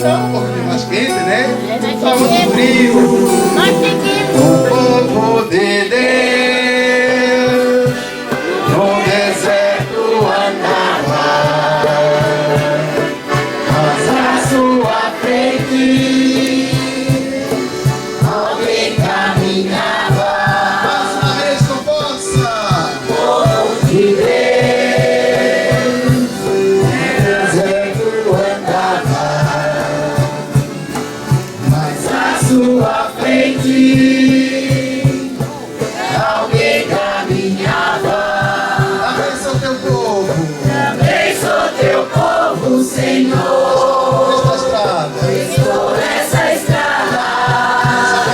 Um pouquinho mais quente, né? Está muito frio. Nós seguimos. O povo de Deus no deserto andava, mas à sua frente alguém caminhava. Mais uma vez com força. Povo de Deus no deserto andava, mas à sua frente alguém caminhava. Abençoa teu povo. Abençoa teu povo, Senhor. Nesta estrada. Por essa estrada.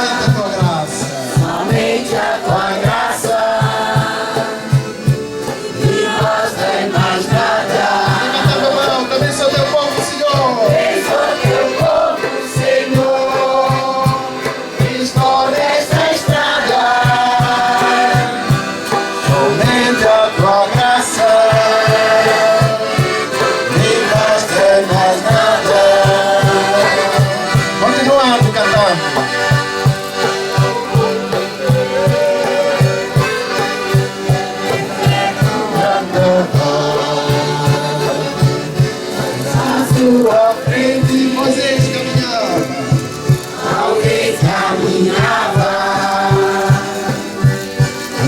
Somente a tua graça. Somente a tua graça. E nós nem mais nada. Levanta a tua mão. Abençoa teu povo, Senhor. Abençoa teu povo, Senhor. Estou nesta estrada. Somente a tua graça. Me basta mais nada. Continuando cantando. À sua frente, Moisés caminhava. Alguém caminhava.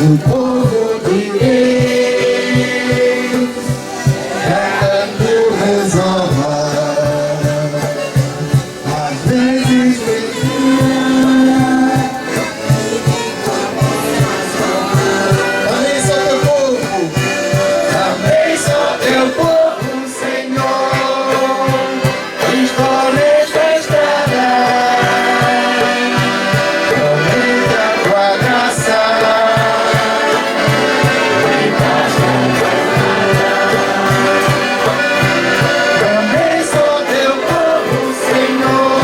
O povo de Deus cantando rezava. Às vezes também sou teu povo. Também sou teu povo, Senhor. Estou nesta estrada. Somente a tua graça. Também sou teu povo, Senhor.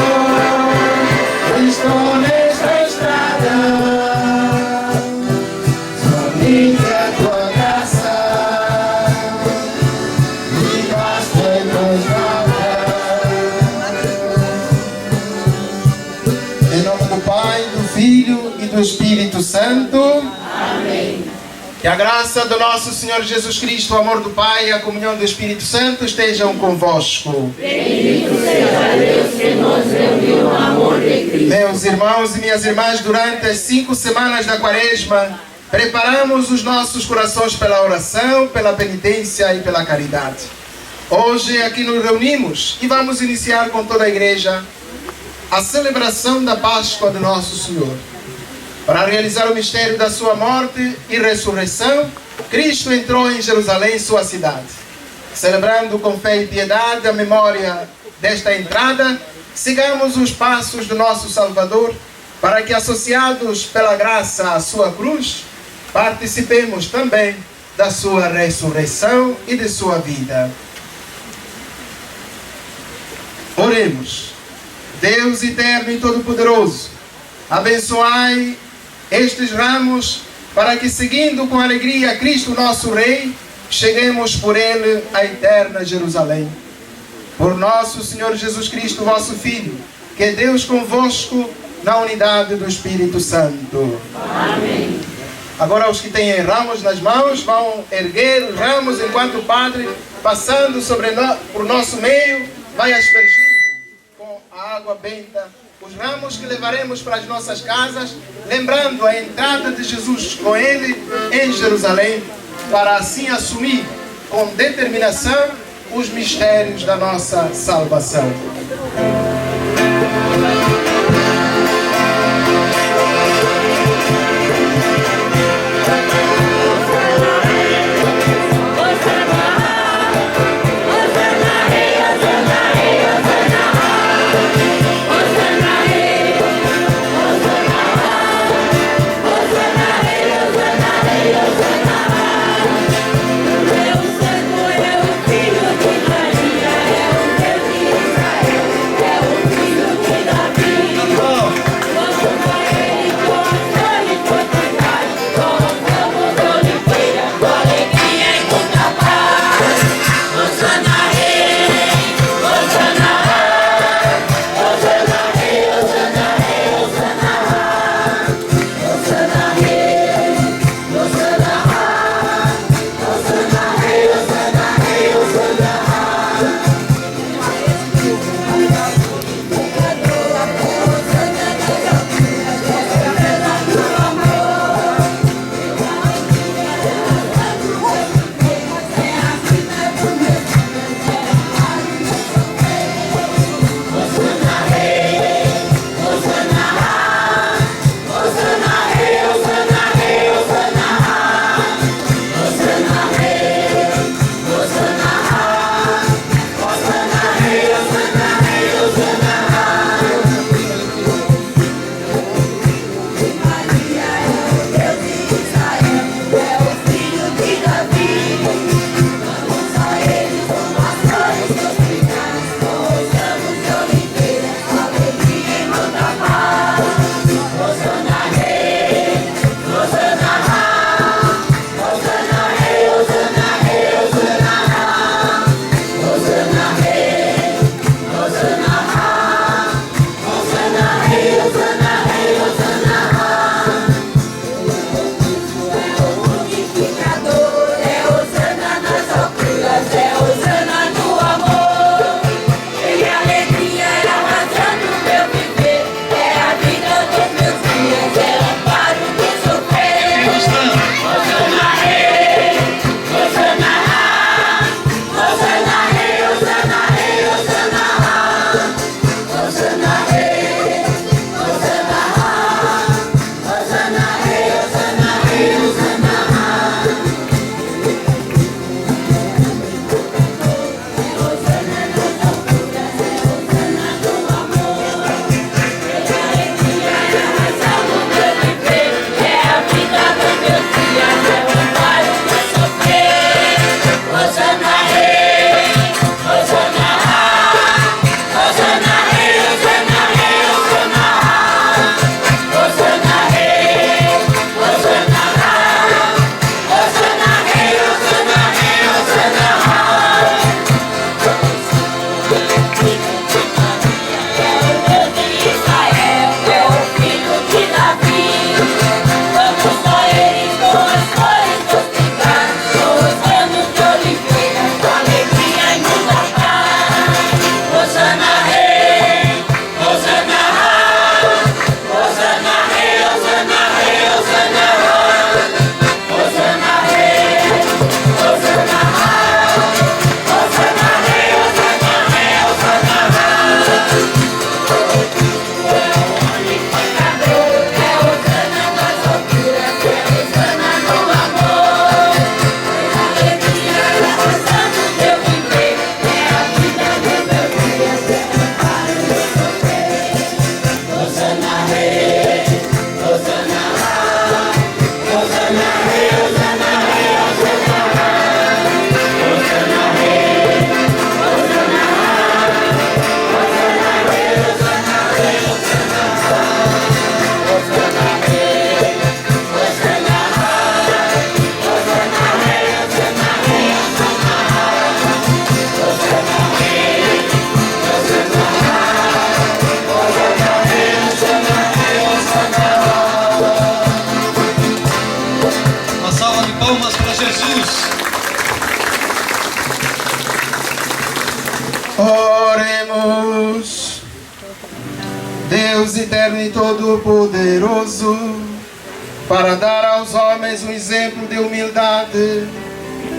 Estou nesta estrada. Somente a tua graça. Me basta mais nada. Em nome do Pai, do Filho e do Espírito Santo. Amém. Que a graça do nosso Senhor Jesus Cristo, o amor do Pai e a comunhão do Espírito Santo estejam convosco. Bendito seja Deus que nos reuniu no amor de Cristo. Meus irmãos e minhas irmãs, durante as 5 semanas da Quaresma, preparamos os nossos corações pela oração, pela penitência e pela caridade. Hoje aqui nos reunimos e vamos iniciar com toda a Igreja a celebração da Páscoa de Nosso Senhor. Para realizar o mistério da sua morte e ressurreição, Cristo entrou em Jerusalém, sua cidade. Celebrando com fé e piedade a memória desta entrada, sigamos os passos do nosso Salvador, para que, associados pela graça à sua cruz, participemos também da sua ressurreição e de sua vida. Oremos. Deus eterno e todo-poderoso, abençoai estes ramos, para que, seguindo com alegria Cristo nosso Rei, cheguemos por Ele à eterna Jerusalém. Por nosso Senhor Jesus Cristo, vosso Filho, que é Deus convosco, na unidade do Espírito Santo. Amém. Agora os que têm ramos nas mãos vão erguer os ramos, enquanto o Padre, passando por nosso meio, vai aspergir com a água benta os ramos que levaremos para as nossas casas, lembrando a entrada de Jesus com Ele em Jerusalém, para assim assumir com determinação os mistérios da nossa salvação. Filho de Maria, é o Deus de Israel, é o eterno e todo-poderoso, para dar aos homens um exemplo de humildade,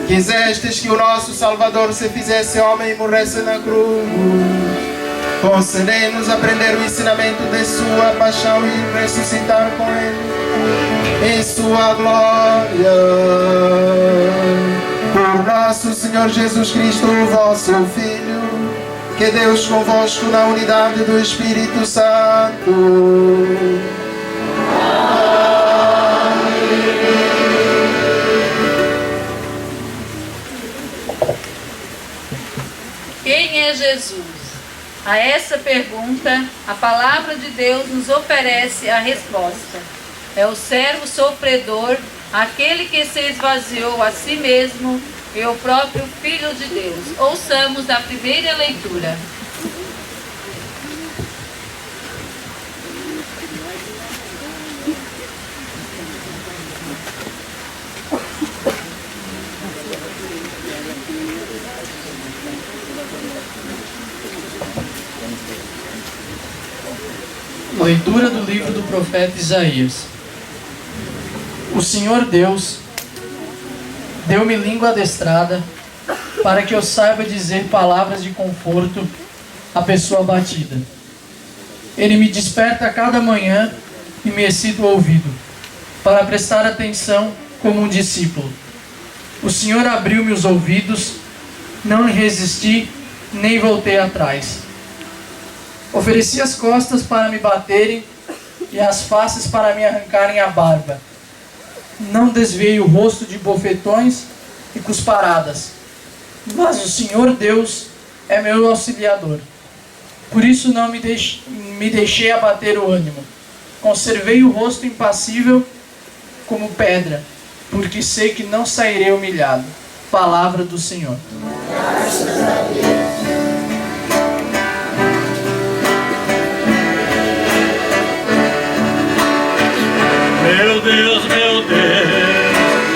quisestes que o nosso Salvador se fizesse homem e morresse na cruz. Concedei-nos aprender o ensinamento de sua paixão e ressuscitar com ele em sua glória. Por nosso Senhor Jesus Cristo, vosso Filho, que Deus convosco na unidade do Espírito Santo. Quem é Jesus? A essa pergunta, a palavra de Deus nos oferece a resposta. É o servo sofredor, aquele que se esvaziou a si mesmo e o próprio Filho de Deus. Ouçamos a primeira leitura. Leitura do livro do profeta Isaías. O Senhor Deus deu-me língua adestrada para que eu saiba dizer palavras de conforto à pessoa abatida. Ele me desperta a cada manhã e me excita o ouvido, para prestar atenção como um discípulo. O Senhor abriu-me os ouvidos, não resisti, nem voltei atrás. Ofereci as costas para me baterem e as faces para me arrancarem a barba. Não desviei o rosto de bofetões e cusparadas, mas o Senhor Deus é meu auxiliador. Por isso não me deixei abater o ânimo. Conservei o rosto impassível como pedra, porque sei que não sairei humilhado. Palavra do Senhor. Graças a Deus. Meu Deus,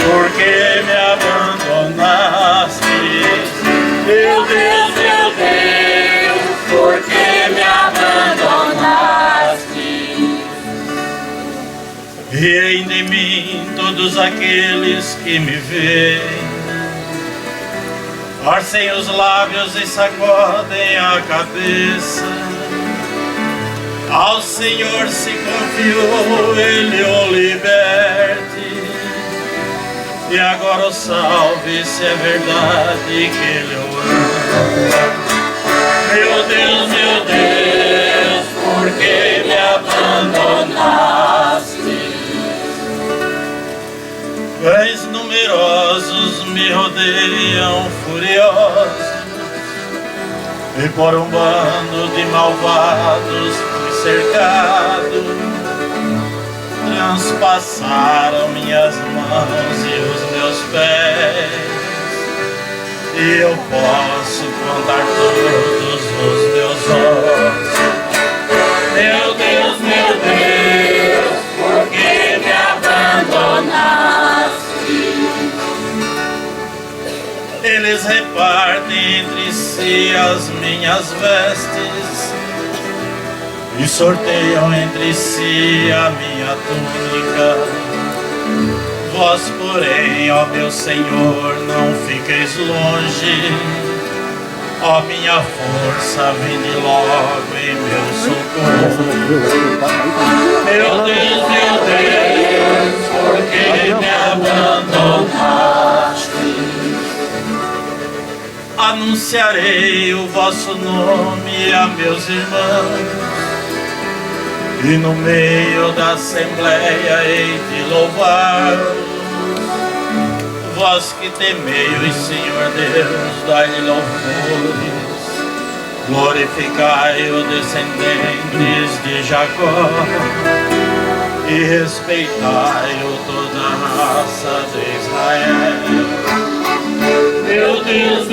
por que me abandonaste? Meu Deus, por que me abandonaste? Riem de mim todos aqueles que me veem, torcem os lábios e sacodem a cabeça. Ao Senhor se confiou, Ele o liberte, e agora o salve, se é verdade que Ele o ama. Meu Deus, por que me abandonaste? Cães numerosos me rodeiam furiosos, e por um bando de malvados fui cercado. Transpassaram minhas mãos e os meus pés, e eu posso contar todos os meus ossos. Meu Deus, por que me abandonaste? Eles repartem entre si as minhas vestes e sorteiam entre si a minha túnica. Vós, porém, ó meu Senhor, não fiqueis longe. Ó minha força, vinde logo em meu socorro. Meu Deus, por que me abandonaste? Anunciarei o vosso nome a meus irmãos, e no meio da assembleia hei de louvar-vos. Vós que temei o Senhor Deus, dai-lhe louvores. Glorificai o descendentes de Jacó, e respeitai-o toda a raça de Israel. Meu Deus,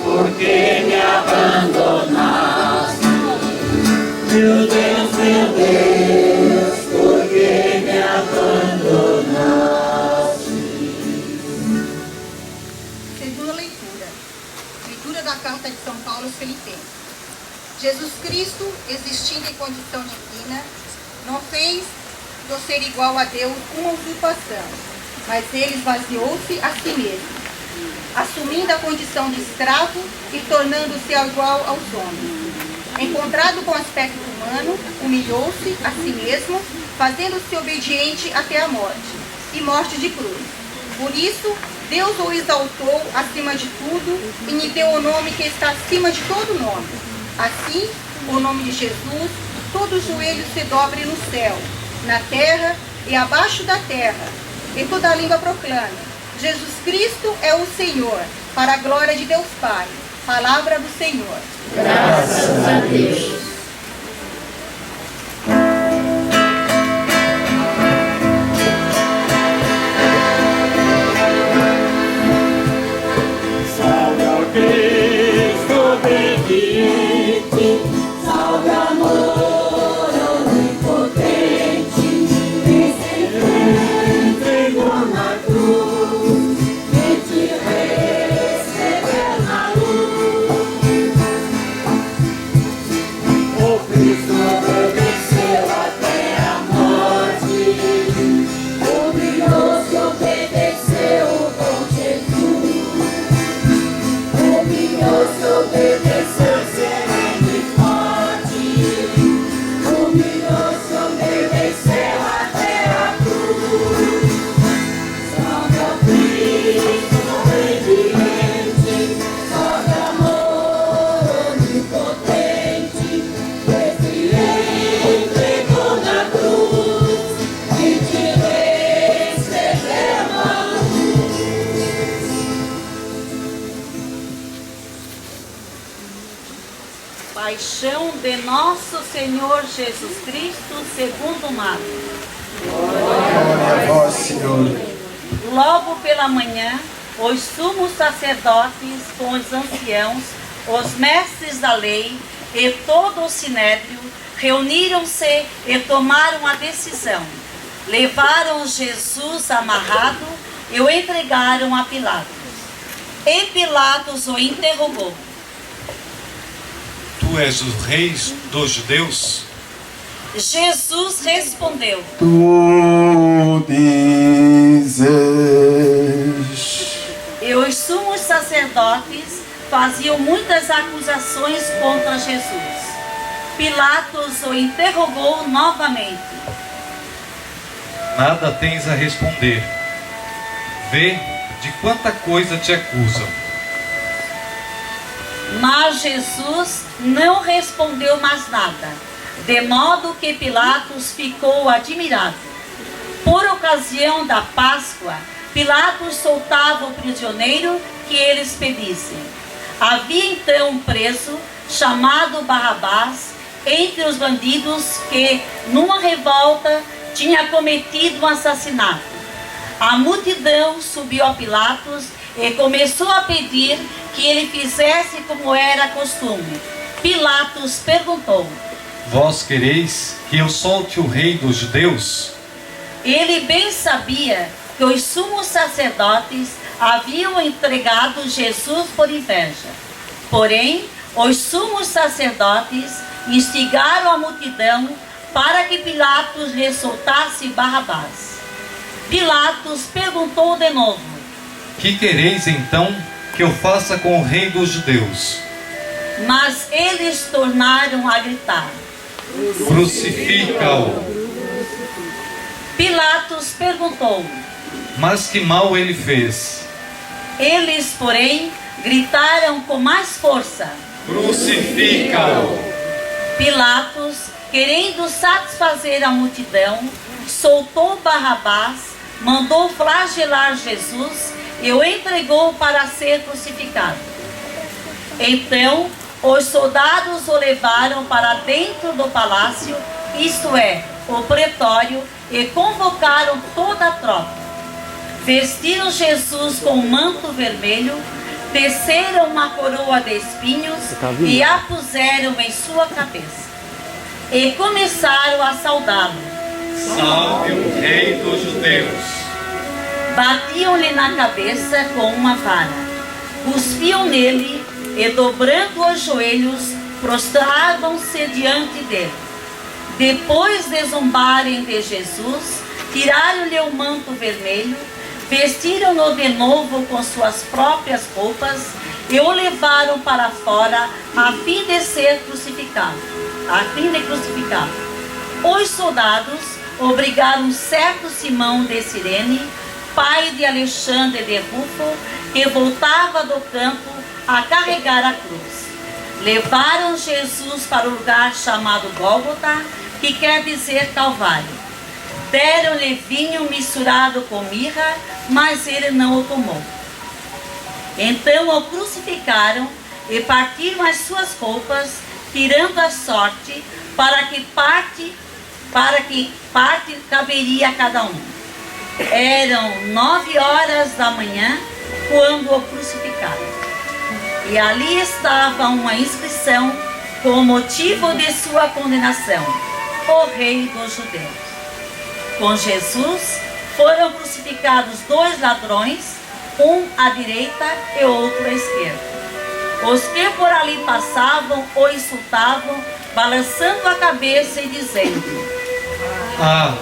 por que me abandonaste? Meu Deus, por que me abandonaste? Segunda leitura. Leitura da carta de São Paulo aos Filipenses. Jesus Cristo, existindo em condição divina, não fez do ser igual a Deus uma usurpação, mas ele esvaziou-se a si mesmo, assumindo a condição de escravo e tornando-se igual aos homens. Encontrado com aspecto humano, humilhou-se a si mesmo, fazendo-se obediente até a morte, e morte de cruz. Por isso, Deus o exaltou acima de tudo e lhe deu o nome que está acima de todo nome. Assim, o nome de Jesus, todo joelho se dobre no céu, na terra e abaixo da terra, e toda língua proclame: Jesus Cristo é o Senhor, para a glória de Deus Pai. Palavra do Senhor. Graças a Deus. Paixão de nosso Senhor Jesus Cristo, segundo Marcos. Glória a vós, Senhor. Logo pela manhã, os sumos sacerdotes com os anciãos, os mestres da lei e todo o sinédrio reuniram-se e tomaram a decisão. Levaram Jesus amarrado e o entregaram a Pilatos. E Pilatos o interrogou: Tu és o rei dos judeus? Jesus respondeu: Tu dizes. E os sumos sacerdotes faziam muitas acusações contra Jesus. Pilatos o interrogou novamente: Nada tens a responder. Vê de quanta coisa te acusam. Mas Jesus não respondeu mais nada, de modo que Pilatos ficou admirado. Por ocasião da Páscoa, Pilatos soltava o prisioneiro que eles pedissem. Havia então um preso, chamado Barrabás, entre os bandidos que, numa revolta, tinha cometido um assassinato. A multidão subiu a Pilatos e começou a pedir que ele fizesse como era costume. Pilatos perguntou: Vós quereis que eu solte o rei dos judeus? Ele bem sabia que os sumos sacerdotes haviam entregado Jesus por inveja. Porém, os sumos sacerdotes instigaram a multidão para que Pilatos lhe soltasse Barrabás. Pilatos perguntou de novo: Que quereis então que eu faça com o rei dos judeus? Mas eles tornaram a gritar: Crucifica-o! Pilatos perguntou: Mas que mal ele fez? Eles, porém, gritaram com mais força: Crucifica-o! Pilatos, querendo satisfazer a multidão, soltou Barrabás, mandou flagelar Jesus e o entregou para ser crucificado. Então, os soldados o levaram para dentro do palácio, isto é, o pretório, e convocaram toda a tropa. Vestiram Jesus com um manto vermelho, teceram uma coroa de espinhos e a puseram em sua cabeça. E começaram a saudá-lo: Salve o rei dos judeus! Batiam-lhe na cabeça com uma vara, cuspiam nele e, dobrando os joelhos, prostravam-se diante dele. Depois de zombarem de Jesus, tiraram-lhe o manto vermelho, vestiram-no de novo com suas próprias roupas e o levaram para fora a fim de ser crucificado. Os soldados obrigaram certo Simão de Cirene, pai de Alexandre de Rufo, que voltava do campo, a carregar a cruz. Levaram Jesus para o lugar chamado Gólgota, que quer dizer Calvário. Deram-lhe vinho misturado com mirra, mas ele não o tomou. Então o crucificaram e partiram as suas roupas, tirando a sorte, para que parte caberia a cada um. Eram 9 horas da manhã quando o crucificaram. E ali estava uma inscrição com o motivo de sua condenação: o Rei dos Judeus. Com Jesus foram crucificados 2 ladrões, um à direita e outro à esquerda. Os que por ali passavam o insultavam, balançando a cabeça e dizendo: Ah,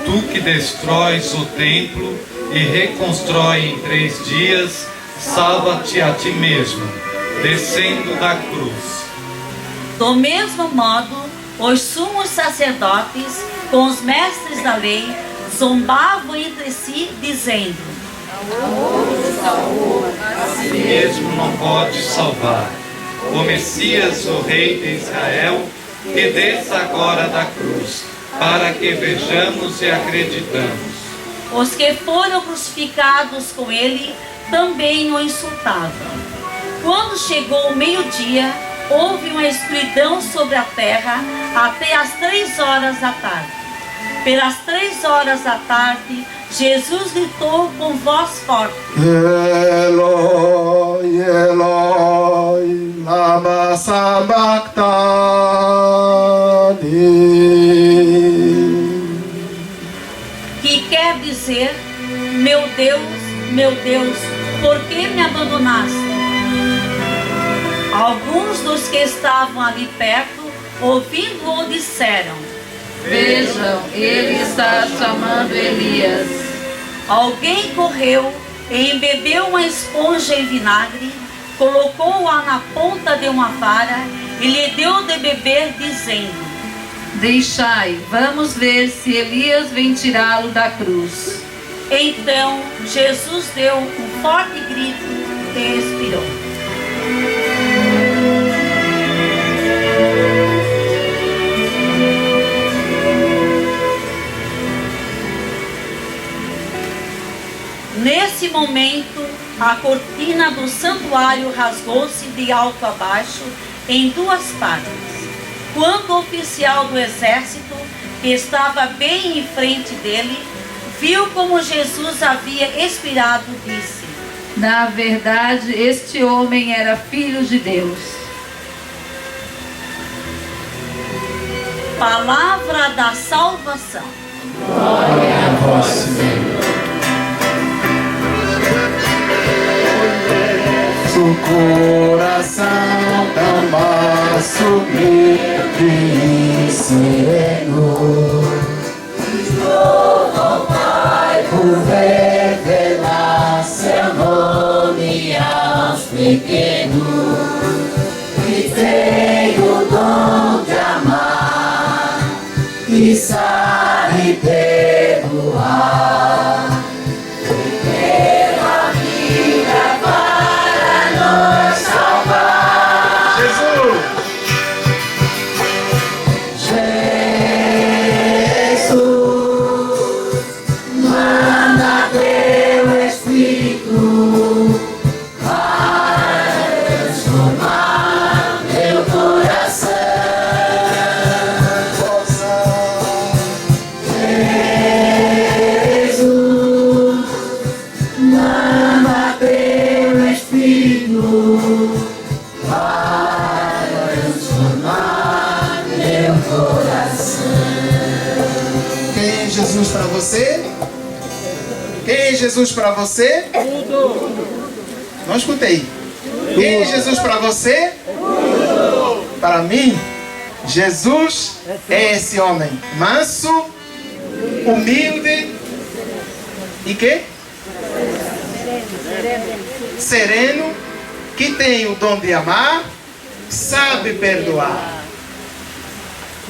tu que destróis o templo e reconstrói em 3 dias, salva-te a ti mesmo, descendo da cruz. Do mesmo modo, os sumos sacerdotes, com os mestres da lei, zombavam entre si, dizendo: A si mesmo não pode salvar. O Messias, o Rei de Israel, que desça agora da cruz, para que vejamos e acreditamos. Os que foram crucificados com ele também o insultavam. Quando chegou o meio-dia, houve uma escuridão sobre a terra até as 3 horas da tarde. Pelas 3 horas da tarde, Jesus gritou com voz forte: Eloi, Eloi, lama sabachthani. Que quer dizer: meu Deus, por que me abandonaste? Alguns dos que estavam ali perto, ouvindo-o, disseram: Vejam, ele está chamando Elias. Alguém correu e embebeu uma esponja em vinagre, colocou-a na ponta de uma vara e lhe deu de beber, dizendo: Deixai, vamos ver se Elias vem tirá-lo da cruz. Então Jesus deu um forte grito e expirou. Nesse momento, a cortina do santuário rasgou-se de alto a baixo em 2 partes. Quando o oficial do exército, que estava bem em frente dele, viu como Jesus havia expirado, disse: Na verdade, este homem era filho de Deus. Palavra da salvação. Glória a vós, Senhor. O coração tão manso, humilde e sereno, Louvo, Pai, por revelar seu nome aos pequenos, que tem o dom de amar e sabe perdoar. Pela vida para nos salvar. Jesus! Jesus, manda teu Espírito para transformar meu coração. Jesus, manda teu Espírito para transformar meu coração. Quem é Jesus para você? Quem é Jesus para você? Não escutei. Quem é Jesus para você? Para mim, Jesus é esse homem manso, humilde e quê? Sereno, que tem o dom de amar, sabe perdoar.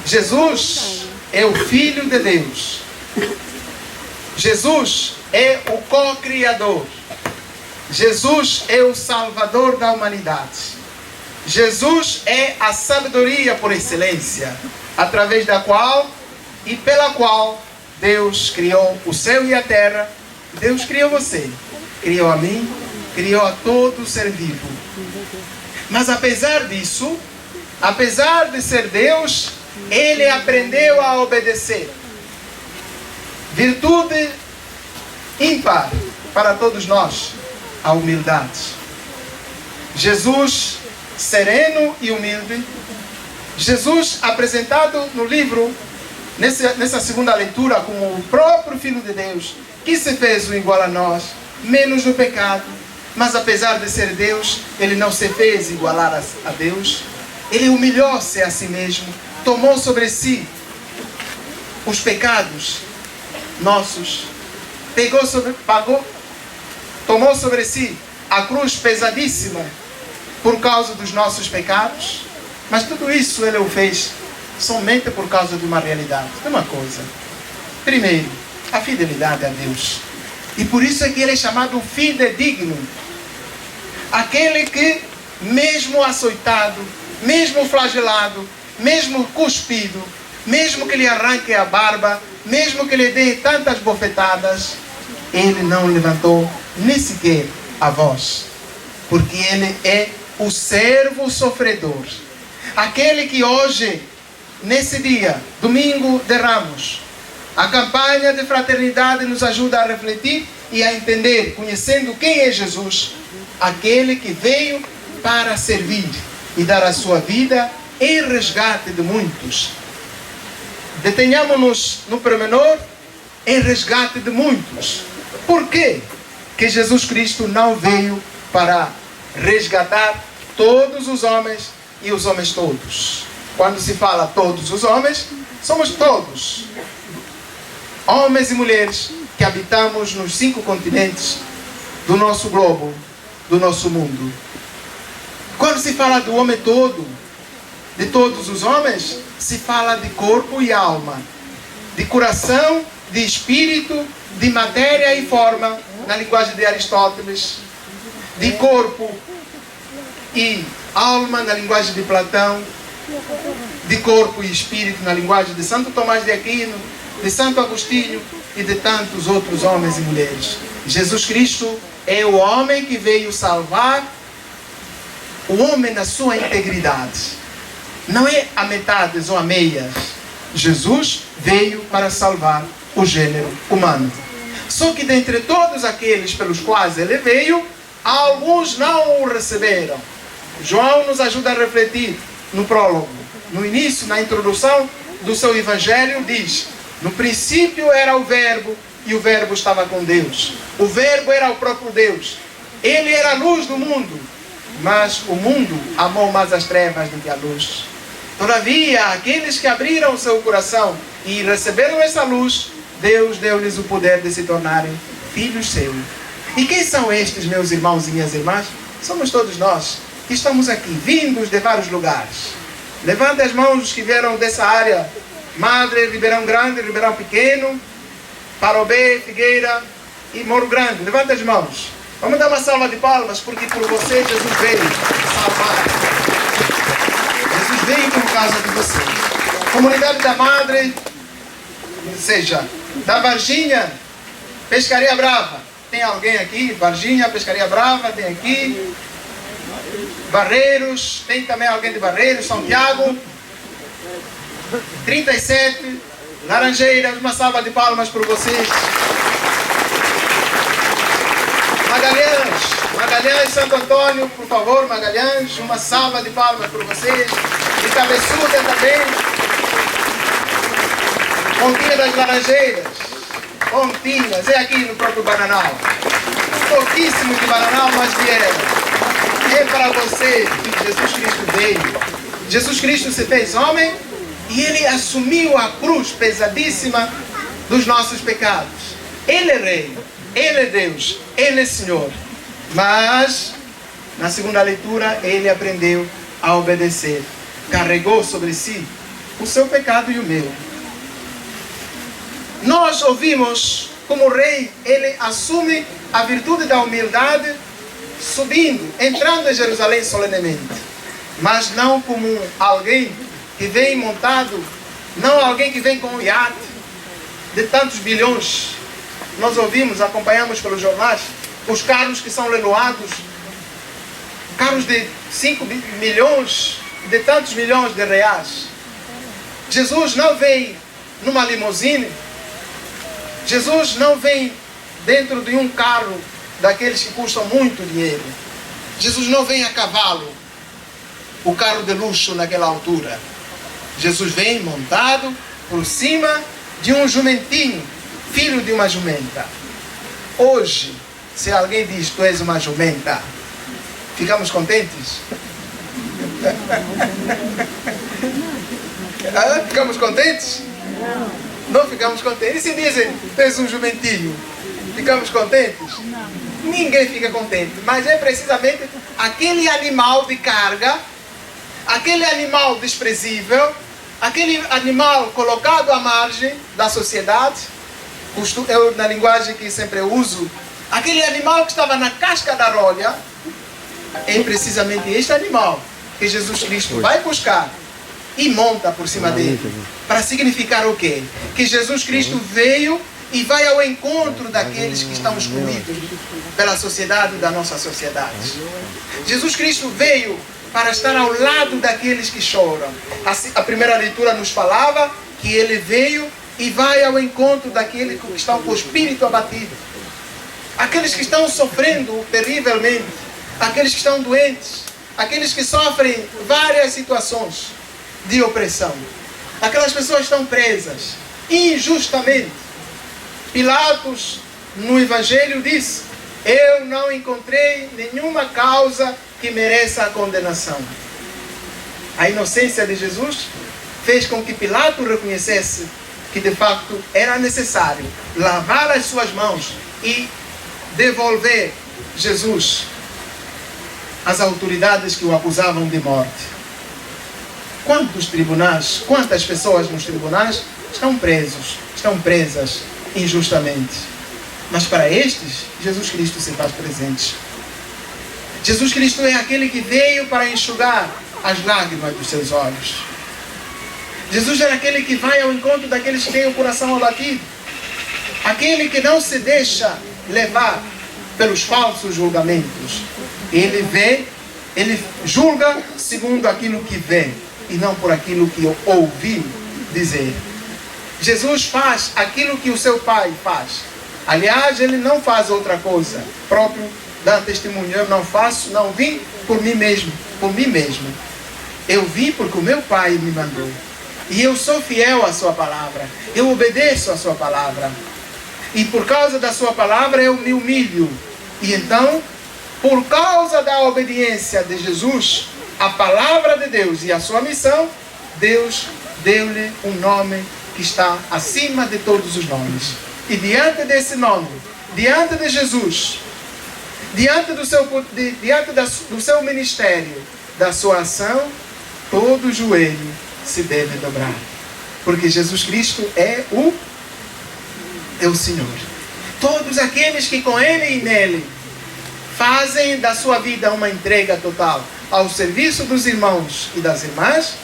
Jesus é o Filho de Deus. Jesus é o co-criador. Jesus é o Salvador da humanidade. Jesus é a sabedoria por excelência, através da qual e pela qual Deus criou o céu e a terra. Deus criou você, criou a mim, criou a todo ser vivo. Mas apesar disso, apesar de ser Deus, Ele aprendeu a obedecer. Virtude ímpar para todos nós, a humildade. Jesus, sereno e humilde. Jesus, apresentado no livro, nessa segunda leitura, como o próprio Filho de Deus, que se fez o igual a nós, menos no pecado. Mas apesar de ser Deus, Ele não se fez igualar a Deus. Ele humilhou-se a si mesmo, tomou sobre si os pecados nossos, tomou sobre si a cruz pesadíssima por causa dos nossos pecados. Mas tudo isso Ele o fez somente por causa de uma realidade, de uma coisa. Primeiro, a fidelidade a Deus. E por isso é que Ele é chamado fidedigno. Aquele que, mesmo açoitado, mesmo flagelado, mesmo cuspido, mesmo que lhe arranque a barba, mesmo que lhe dê tantas bofetadas, Ele não levantou nem sequer a voz. Porque Ele é o servo sofredor. Aquele que hoje, nesse dia, domingo de Ramos, a campanha de fraternidade nos ajuda a refletir e a entender, conhecendo quem é Jesus, aquele que veio para servir e dar a sua vida em resgate de muitos. Detenhamos-nos no pormenor, em resgate de muitos. Por quê que Jesus Cristo não veio para resgatar todos os homens e os homens todos? Quando se fala todos os homens, somos todos. Homens e mulheres que habitamos nos 5 continentes do nosso globo, do nosso mundo. Quando se fala do homem todo, de todos os homens, se fala de corpo e alma, de coração, de espírito, de matéria e forma, na linguagem de Aristóteles, de corpo e alma, na linguagem de Platão, de corpo e espírito, na linguagem de Santo Tomás de Aquino, de Santo Agostinho e de tantos outros homens e mulheres. Jesus Cristo é o homem que veio salvar o homem na sua integridade. Não é a metades ou a meias. Jesus veio para salvar o gênero humano. Só que dentre todos aqueles pelos quais Ele veio, alguns não o receberam. João nos ajuda a refletir no prólogo. No início, na introdução do seu evangelho, diz: no princípio era o Verbo, e o Verbo estava com Deus. O Verbo era o próprio Deus. Ele era a luz do mundo, mas o mundo amou mais as trevas do que a luz. Todavia, aqueles que abriram o seu coração e receberam essa luz, Deus deu-lhes o poder de se tornarem filhos seus. E quem são estes, meus irmãos e minhas irmãs? Somos todos nós que estamos aqui, vindos de vários lugares. Levantem as mãos os que vieram dessa área: Madre, Ribeirão Grande, Ribeirão Pequeno, Parobé, Figueira e Moro Grande. Levantem as mãos. Vamos dar uma salva de palmas, porque por você Jesus veio salvar. Jesus veio por causa de você. Comunidade da Madre, ou seja, da Varginha, Pescaria Brava. Tem alguém aqui? Varginha, Pescaria Brava, tem aqui. Barreiros, tem também alguém de Barreiros, São Tiago. 37, Laranjeiras, uma salva de palmas por vocês. Magalhães, Santo Antônio, por favor, Magalhães, uma salva de palmas por vocês. E Cabeçuda também. Pontinha das Laranjeiras, Pontinhas, é aqui no próprio Bananal. Pouquíssimos de Bananal, mas vieram. É para você que Jesus Cristo veio. Jesus Cristo se fez homem e Ele assumiu a cruz pesadíssima dos nossos pecados. Ele é Rei, Ele é Deus, Ele é Senhor. Mas, na segunda leitura, Ele aprendeu a obedecer. Carregou sobre si o seu pecado e o meu. Nós ouvimos como Rei, Ele assume a virtude da humildade, subindo, entrando em Jerusalém solenemente. Mas não como alguém que vem montado, não alguém que vem com um iate de tantos bilhões. Nós ouvimos, acompanhamos pelos jornais, os carros que são leiloados, carros de 5 milhões, de tantos milhões de reais. Jesus não vem numa limusine, Jesus não vem dentro de um carro daqueles que custam muito dinheiro. Jesus não vem a cavalo, o carro de luxo naquela altura. Jesus vem montado por cima de um jumentinho, filho de uma jumenta. Hoje, se alguém diz tu és uma jumenta, ficamos contentes? Ficamos contentes? Não ficamos contentes. E se dizem tu és um jumentinho, ficamos contentes? Ninguém fica contente. Mas é precisamente aquele animal de carga, aquele animal desprezível, aquele animal colocado à margem da sociedade, eu, na linguagem que sempre uso, aquele animal que estava na casca da rolha, é precisamente este animal que Jesus Cristo vai buscar e monta por cima dele. Para significar o quê? Que Jesus Cristo veio e vai ao encontro daqueles que estão excluídos pela sociedade, da nossa sociedade. Jesus Cristo veio para estar ao lado daqueles que choram. A primeira leitura nos falava que Ele veio e vai ao encontro daqueles que estão com o espírito abatido. Aqueles que estão sofrendo terrivelmente, aqueles que estão doentes, aqueles que sofrem várias situações de opressão. Aquelas pessoas estão presas injustamente. Pilatos, no Evangelho, disse: eu não encontrei nenhuma causa que mereça a condenação. A inocência de Jesus fez com que Pilatos reconhecesse que de facto era necessário lavar as suas mãos e devolver Jesus às autoridades que o acusavam de morte. Quantos tribunais, quantas pessoas nos tribunais estão presas injustamente. Mas para estes, Jesus Cristo se faz presente. Jesus Cristo é aquele que veio para enxugar as lágrimas dos seus olhos. Jesus é aquele que vai ao encontro daqueles que têm o coração abatido. Aquele que não se deixa levar pelos falsos julgamentos. Ele vê, ele julga segundo aquilo que vê e não por aquilo que ouviu dizer. Jesus faz aquilo que o seu Pai faz. Aliás, Ele não faz outra coisa. Próprio dá testemunho. Eu não faço, não vim por mim mesmo. Eu vim porque o meu Pai me mandou. E eu sou fiel à sua palavra. Eu obedeço à sua palavra. E por causa da sua palavra eu me humilho. E então, por causa da obediência de Jesus, a palavra de Deus e a sua missão, Deus deu-lhe um nome que está acima de todos os nomes. E diante desse nome, diante de Jesus, diante do seu ministério, da sua ação, todo joelho se deve dobrar. Porque Jesus Cristo é o Senhor. Todos aqueles que com Ele e nele fazem da sua vida uma entrega total ao serviço dos irmãos e das irmãs,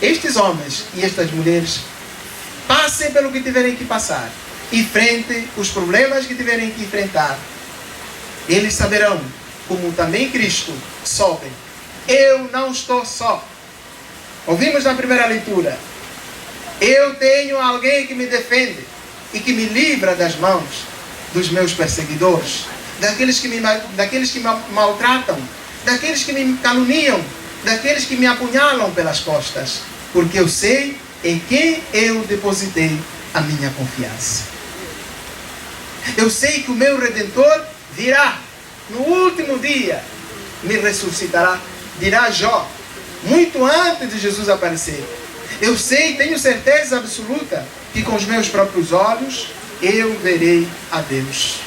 estes homens e estas mulheres passem pelo que tiverem que passar, enfrentem os problemas que tiverem que enfrentar. Eles saberão, como também Cristo soube, eu não estou só. Ouvimos na primeira leitura, eu tenho alguém que me defende e que me livra das mãos dos meus perseguidores, daqueles que me maltratam, daqueles que me caluniam, daqueles que me apunhalam pelas costas, porque eu sei em quem eu depositei a minha confiança. Eu sei que o meu Redentor virá no último dia, me ressuscitará. Dirá Jó, muito antes de Jesus aparecer. Eu sei, tenho certeza absoluta, que com os meus próprios olhos eu verei a Deus.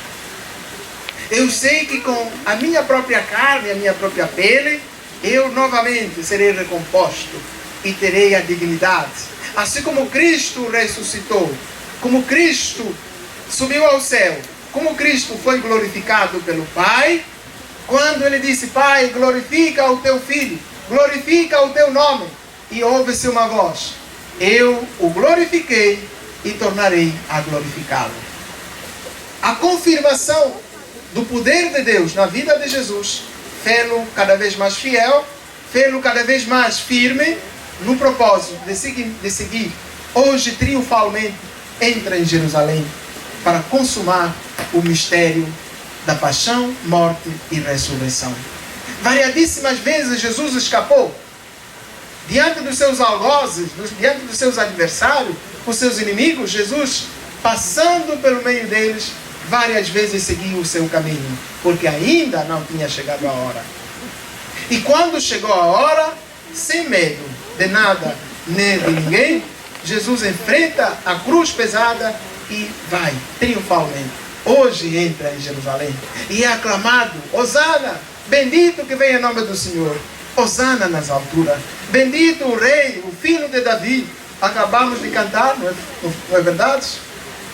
Eu sei que com a minha própria carne, a minha própria pele, eu novamente serei recomposto e terei a dignidade. Assim como Cristo ressuscitou, como Cristo subiu ao céu, como Cristo foi glorificado pelo Pai, quando ele disse: Pai, glorifica o teu Filho, glorifica o teu nome, e ouve-se uma voz: eu o glorifiquei e tornarei a glorificá-lo. A confirmação do poder de Deus na vida de Jesus fê-lo cada vez mais fiel, fê-lo cada vez mais firme no propósito de seguir hoje triunfalmente entra em Jerusalém para consumar o mistério da paixão, morte e ressurreição. Variadíssimas vezes Jesus escapou diante dos seus algozes, diante dos seus adversários, os seus inimigos. Jesus, passando pelo meio deles, várias vezes seguiu o seu caminho, porque ainda não tinha chegado a hora. E quando chegou a hora, sem medo de nada nem de ninguém, Jesus enfrenta a cruz pesada e vai triunfalmente. Hoje entra em Jerusalém e é aclamado: Hosana, bendito que vem em nome do Senhor. Hosana nas alturas. Bendito o Rei, o Filho de Davi. Acabamos de cantar, não é verdade?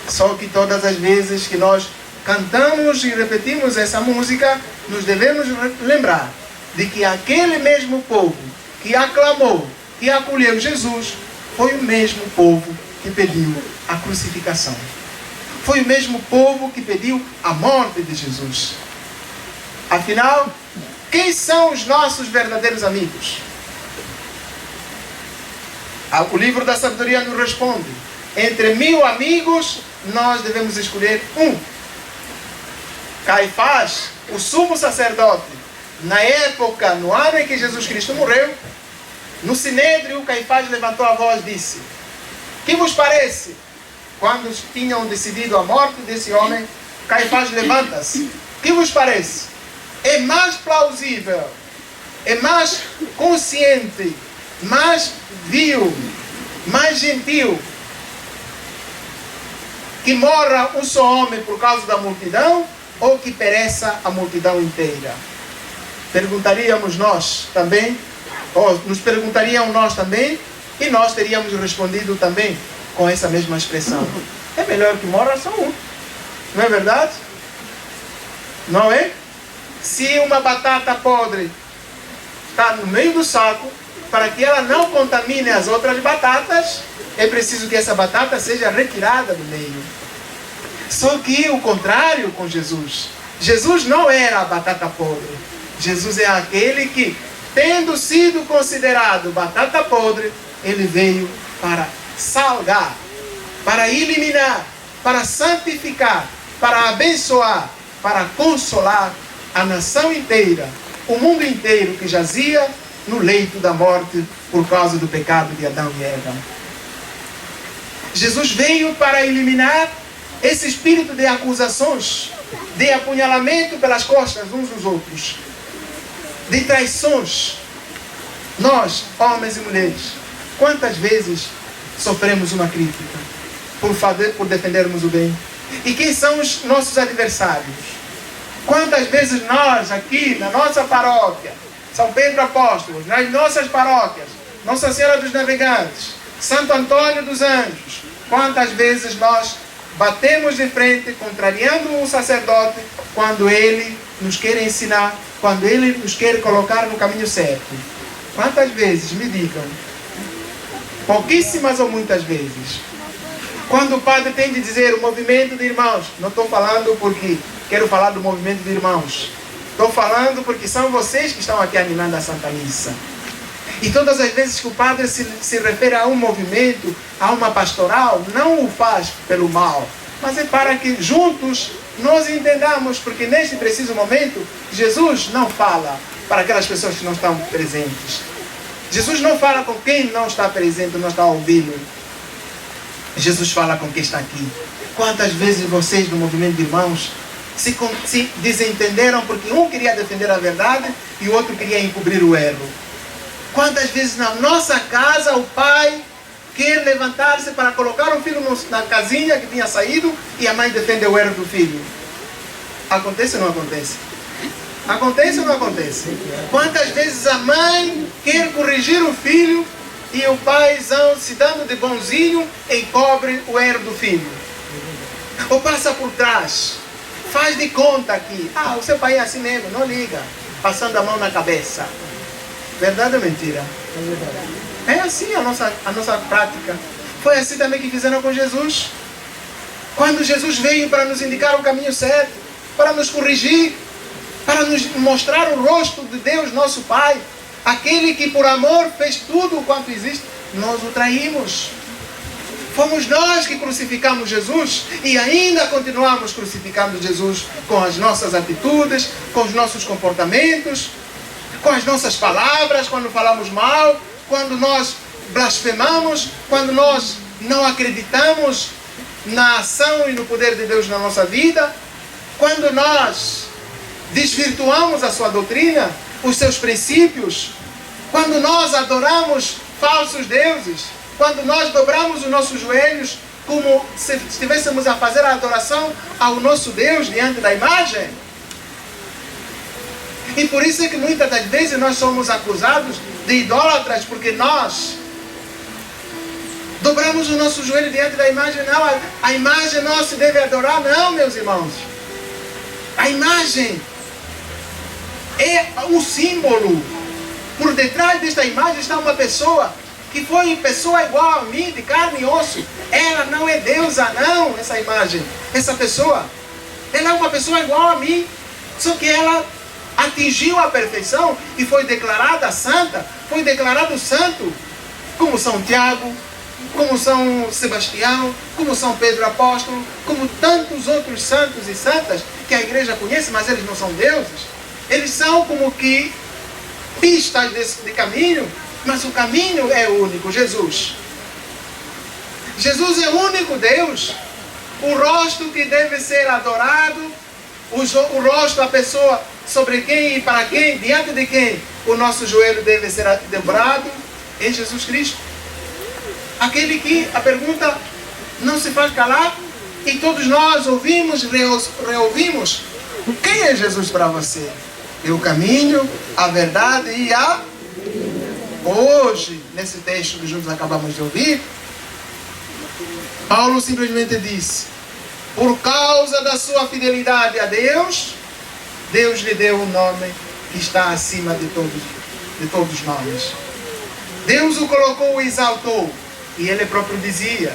Só que todas as vezes que nós cantamos e repetimos essa música, nos devemos lembrar de que aquele mesmo povo que aclamou, que acolheu Jesus, foi o mesmo povo que pediu a crucificação. Foi o mesmo povo que pediu a morte de Jesus. Afinal, quem são os nossos verdadeiros amigos? O livro da sabedoria nos responde: entre 1000 amigos, nós devemos escolher um. Caifás, o sumo sacerdote, na época, no ano em que Jesus Cristo morreu, no Sinédrio, Caifás levantou a voz e disse: que vos parece? Quando tinham decidido a morte desse homem, Caifás levanta-se: que vos parece? É mais plausível, é mais consciente, mais vil, mais gentil que morra um só homem por causa da multidão, ou que pereça a multidão inteira? Perguntaríamos nós também, ou nos perguntariam nós também, e nós teríamos respondido também com essa mesma expressão: é melhor que morra só um. Não é verdade? Não é? Se uma batata podre está no meio do saco, para que ela não contamine as outras batatas, é preciso que essa batata seja retirada do meio. Só que o contrário com Jesus. Jesus não era a batata podre. Jesus é aquele que, tendo sido considerado batata podre, ele veio para salgar, para eliminar, para santificar, para abençoar, para consolar a nação inteira, o mundo inteiro que jazia no leito da morte por causa do pecado de Adão e Eva. Jesus veio para eliminar esse espírito de acusações, de apunhalamento pelas costas uns dos outros, de traições. Nós, homens e mulheres, quantas vezes sofremos uma crítica por defendermos o bem? E quem são os nossos adversários? Quantas vezes nós aqui na nossa paróquia, São Pedro Apóstolo, nas nossas paróquias, Nossa Senhora dos Navegantes, Santo Antônio dos Anjos, quantas vezes nós batemos de frente, contrariando um sacerdote, quando ele nos quer ensinar, quando ele nos quer colocar no caminho certo? Quantas vezes, me digam? Pouquíssimas ou muitas vezes? Quando o padre tem de dizer o movimento de irmãos, não estou falando porque quero falar do movimento de irmãos, estou falando porque são vocês que estão aqui animando a Santa Missa. E todas as vezes que o padre se refere a um movimento, a uma pastoral, não o faz pelo mal, mas é para que juntos nós entendamos, porque neste preciso momento, Jesus não fala para aquelas pessoas que não estão presentes. Jesus não fala com quem não está presente, não está ouvindo. Jesus fala com quem está aqui. Quantas vezes vocês do movimento de irmãos se desentenderam porque um queria defender a verdade e o outro queria encobrir o erro? Quantas vezes na nossa casa o pai quer levantar-se para colocar o filho na casinha que tinha saído e a mãe defende o erro do filho? Acontece ou não acontece? Acontece ou não acontece? Quantas vezes a mãe quer corrigir o filho e o paizão, se dando de bonzinho, encobre o erro do filho? Ou passa por trás, faz de conta que, o seu pai é assim mesmo, não liga, passando a mão na cabeça. Verdade ou mentira? É assim a nossa prática. Foi assim também que fizeram com Jesus. Quando Jesus veio para nos indicar o caminho certo, para nos corrigir, para nos mostrar o rosto de Deus, nosso Pai, aquele que por amor fez tudo o quanto existe, nós o traímos. Fomos nós que crucificamos Jesus e ainda continuamos crucificando Jesus com as nossas atitudes, com os nossos comportamentos, com as nossas palavras, quando falamos mal, quando nós blasfemamos, quando nós não acreditamos na ação e no poder de Deus na nossa vida, quando nós desvirtuamos a sua doutrina, os seus princípios, quando nós adoramos falsos deuses, quando nós dobramos os nossos joelhos como se estivéssemos a fazer a adoração ao nosso Deus diante da imagem. E por isso é que muitas das vezes nós somos acusados de idólatras, porque nós dobramos o nosso joelho diante da imagem. Não, a imagem não se deve adorar, não, meus irmãos. A imagem é o símbolo. Por detrás desta imagem está uma pessoa que foi pessoa igual a mim, de carne e osso. Ela não é deusa, não, essa imagem. Essa pessoa, ela é uma pessoa igual a mim, só que ela atingiu a perfeição e foi declarada santa, foi declarado santo, como São Tiago, como São Sebastião, como São Pedro Apóstolo, como tantos outros santos e santas que a igreja conhece, mas eles não são deuses. Eles são como que pistas de caminho, mas o caminho é único, Jesus. Jesus é o único Deus, o rosto que deve ser adorado, o rosto, a pessoa sobre quem e para quem, diante de quem o nosso joelho deve ser dobrado, é Jesus Cristo. Aquele que a pergunta não se faz calar e todos nós ouvimos, reouvimos. Quem é Jesus para você? É o caminho, a verdade e a... Hoje, nesse texto que juntos acabamos de ouvir, Paulo simplesmente disse: por causa da sua fidelidade a Deus, Deus lhe deu um nome que está acima de todos os nomes. Deus o colocou e exaltou. E ele próprio dizia: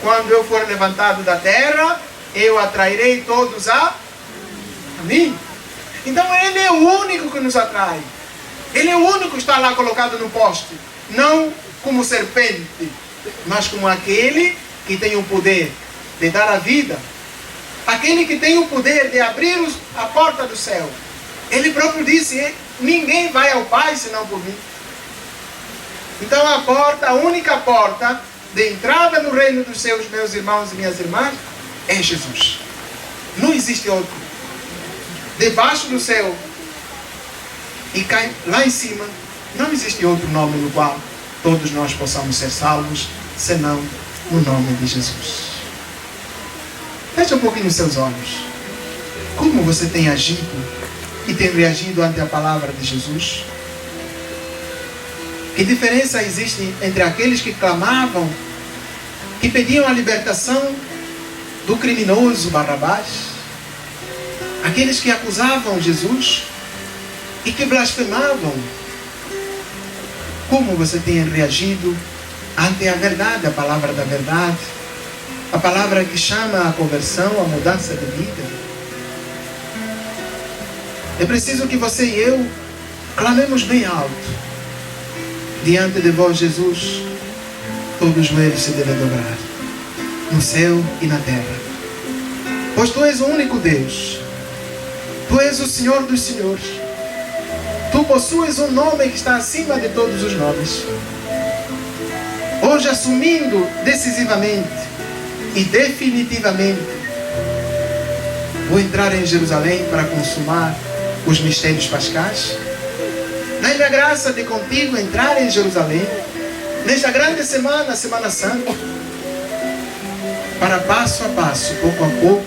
quando eu for levantado da terra, eu atrairei todos a mim. Então ele é o único que nos atrai. Ele é o único que está lá colocado no poste. Não como serpente, mas como aquele que tem o poder de dar a vida. Aquele que tem o poder de abrir a porta do céu. Ele próprio disse: ninguém vai ao Pai senão por mim. Então a única porta de entrada no reino dos céus, meus irmãos e minhas irmãs, é Jesus. Não existe outro. Debaixo do céu e cai lá em cima, não existe outro nome no qual todos nós possamos ser salvos, senão o nome de Jesus. Feche um pouquinho os seus olhos. Como você tem agido e tem reagido ante a palavra de Jesus? Que diferença existe entre aqueles que clamavam, que pediam a libertação do criminoso Barrabás, aqueles que acusavam Jesus e que blasfemavam? Como você tem reagido ante a verdade, a palavra da verdade, a palavra que chama a conversão, a mudança de vida? É preciso que você e eu clamemos bem alto. Diante de vós, Jesus, todo joelho se deve dobrar, no céu e na terra. Pois Tu és o único Deus. Tu és o Senhor dos Senhores. Tu possues um nome que está acima de todos os nomes. Hoje, assumindo decisivamente e definitivamente, vou entrar em Jerusalém para consumar os mistérios pascais. Dai-me a graça de contigo entrar em Jerusalém, nesta grande semana, a Semana Santa, para passo a passo, pouco a pouco,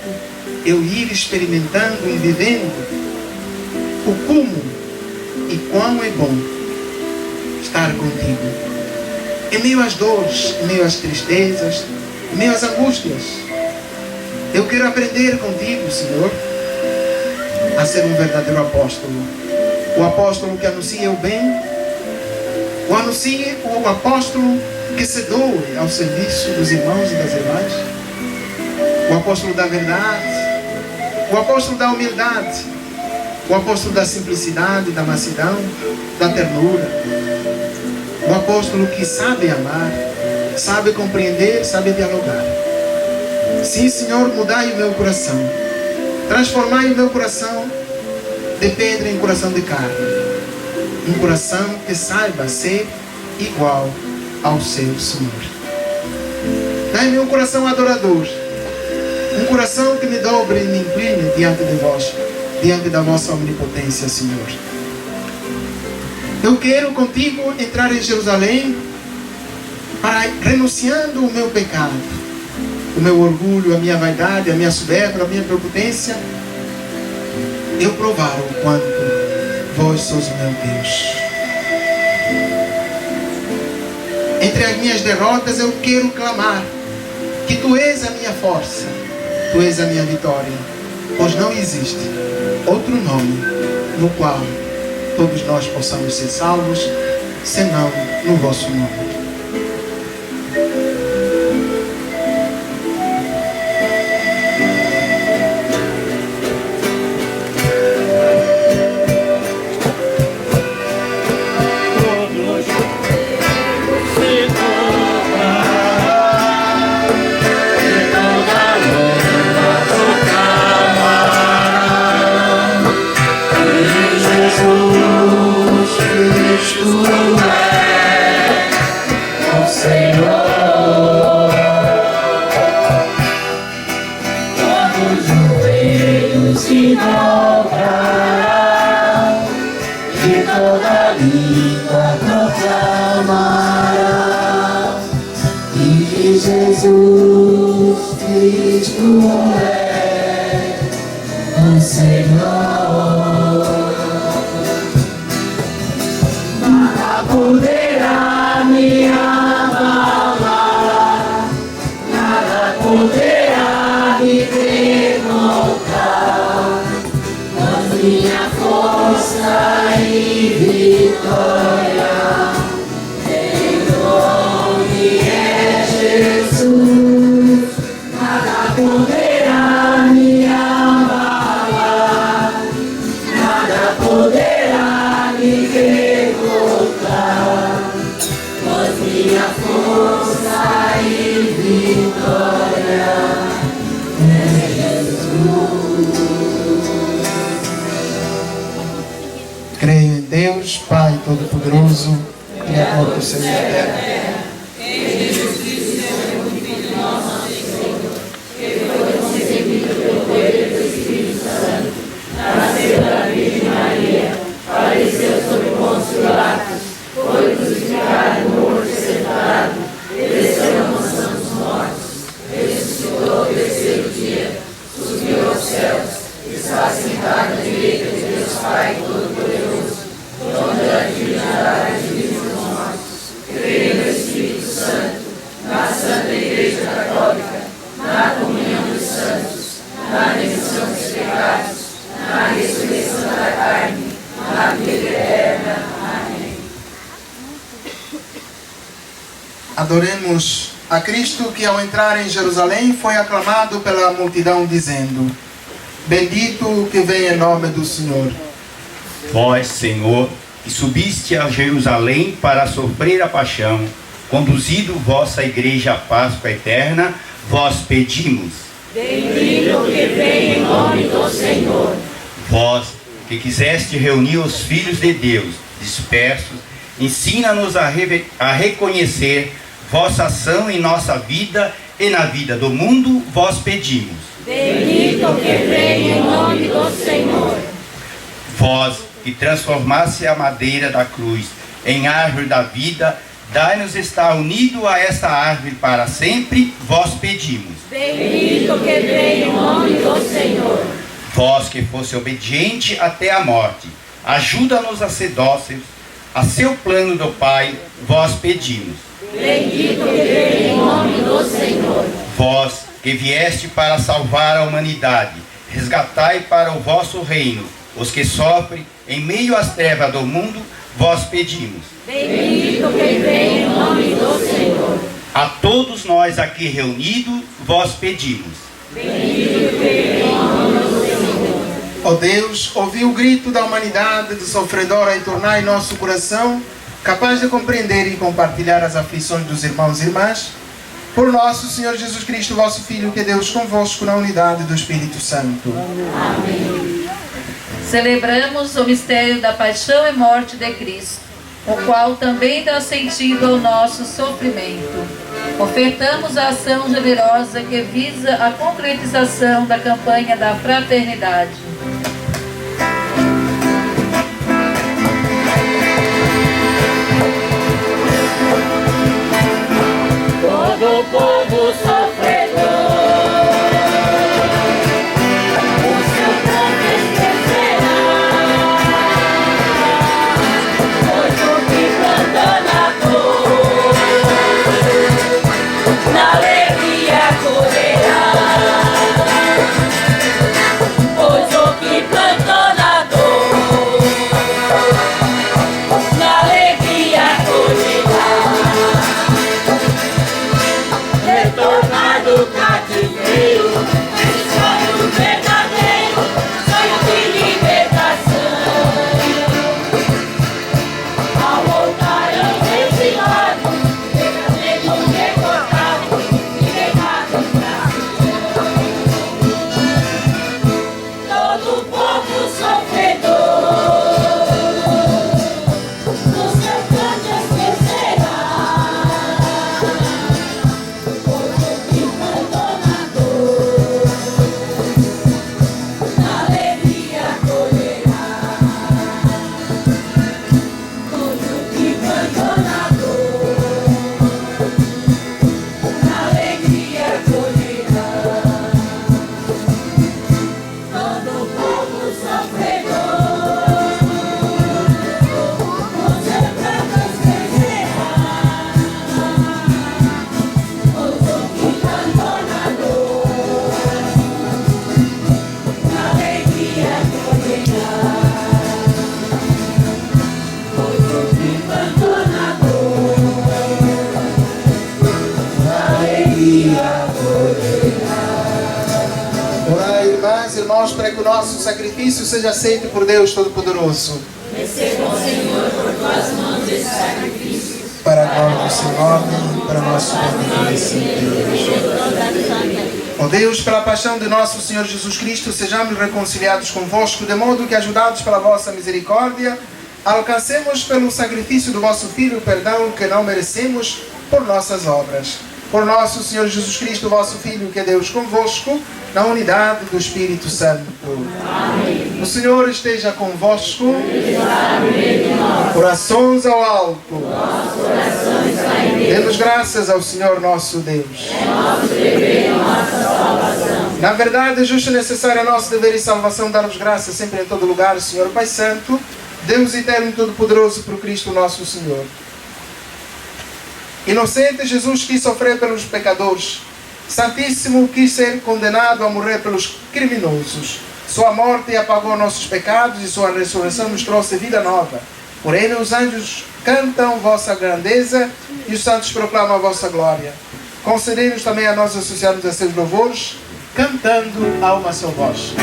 eu ir experimentando e vivendo o como e quão é bom estar contigo. Em meio às dores, em meio às tristezas, em meio às angústias, eu quero aprender contigo, Senhor, a ser um verdadeiro apóstolo. O apóstolo que anuncia o bem, o apóstolo que se doe ao serviço dos irmãos e das irmãs, o apóstolo da verdade, o apóstolo da humildade, o apóstolo da simplicidade, da mansidão, da ternura, o apóstolo que sabe amar, sabe compreender, sabe dialogar. Sim, Senhor, mudai o meu coração, transformai o meu coração de pedra em coração de carne, um coração que saiba ser igual ao seu, Senhor. Dai-me um coração adorador, um coração que me dobre e me incline diante de vós, diante da vossa omnipotência, Senhor. Eu quero contigo entrar em Jerusalém para, renunciando o meu pecado, o meu orgulho, a minha vaidade, a minha soberba, a minha prepotência, eu provar o quanto vós sois o meu Deus. Entre as minhas derrotas eu quero clamar que Tu és a minha força, Tu és a minha vitória, pois não existe outro nome no qual todos nós possamos ser salvos, senão no vosso nome. Creio em Deus, Pai Todo-Poderoso, Criador do céu e da terra. Adoremos a Cristo, que ao entrar em Jerusalém foi aclamado pela multidão dizendo: Bendito o que vem em nome do Senhor. Vós, Senhor, que subiste a Jerusalém para sofrer a paixão, conduzido vossa igreja à Páscoa eterna, vós pedimos. Bendito o que vem em nome do Senhor. Vós, que quiseste reunir os filhos de Deus dispersos, ensina-nos a reconhecer vossa ação em nossa vida e na vida do mundo, vós pedimos. Bendito o que vem em nome do Senhor. Vós, que que transformasse a madeira da cruz em árvore da vida, dai-nos estar unido a esta árvore para sempre, vós pedimos. Bendito que vem em nome do Senhor. Vós que fosse obediente até a morte, ajuda-nos a ser dóceis a seu plano do Pai, vós pedimos. Bendito que vem em nome do Senhor. Vós que vieste para salvar a humanidade, resgatai para o vosso reino os que sofrem em meio às trevas do mundo, vós pedimos. Bendito que vem em nome do Senhor. A todos nós aqui reunidos, vós pedimos. Bendito que vem em nome do Senhor. Ó Deus, ouvi o grito da humanidade de sofredora e tornai nosso coração capaz de compreender e compartilhar as aflições dos irmãos e irmãs. Por nosso Senhor Jesus Cristo, vosso Filho, que é Deus convosco na unidade do Espírito Santo. Amém. Celebramos o mistério da paixão e morte de Cristo, o qual também dá sentido ao nosso sofrimento. Ofertamos a ação generosa que visa a concretização da campanha da fraternidade. Todo povo sofredor, o seu canto esquecerá, pois o que canta na dor, na alegria correrá, pois o que canta na dor, na alegria correrá. Retornar do cativeiro, esse sonho verdadeiro, sonho de libertação. Ao voltarem exilados, verdadeiro recordado e legado pra todo povo sofredor, no seu canto esquecerá. Orai, irmãs e irmãos, para que o nosso sacrifício seja aceito por Deus Todo-Poderoso. Receba, Senhor, por tuas mãos esse sacrifício. Para a glória do seu nome, para nosso bem. Ó Deus, pela paixão de nosso Senhor Jesus Cristo, sejamos reconciliados convosco, de modo que, ajudados pela vossa misericórdia, alcancemos pelo sacrifício do vosso Filho o perdão que não merecemos por nossas obras. Por nosso Senhor Jesus Cristo, vosso Filho, que é Deus convosco, na unidade do Espírito Santo. Amém. O Senhor esteja convosco. Corações ao alto. Demos graças ao Senhor nosso Deus. É nosso dever e nossa salvação. Na verdade, é justo e necessário a nosso dever e salvação dar-vos graças sempre em todo lugar, Senhor Pai Santo, Deus eterno e todo-poderoso, por Cristo nosso Senhor. Inocente Jesus quis sofrer pelos pecadores. Santíssimo quis ser condenado a morrer pelos criminosos. Sua morte apagou nossos pecados e sua ressurreição nos trouxe vida nova. Por ele os anjos cantam vossa grandeza e os santos proclamam a vossa glória. Concedei-nos também a nós associarmos a seus louvores, cantando a uma só voz.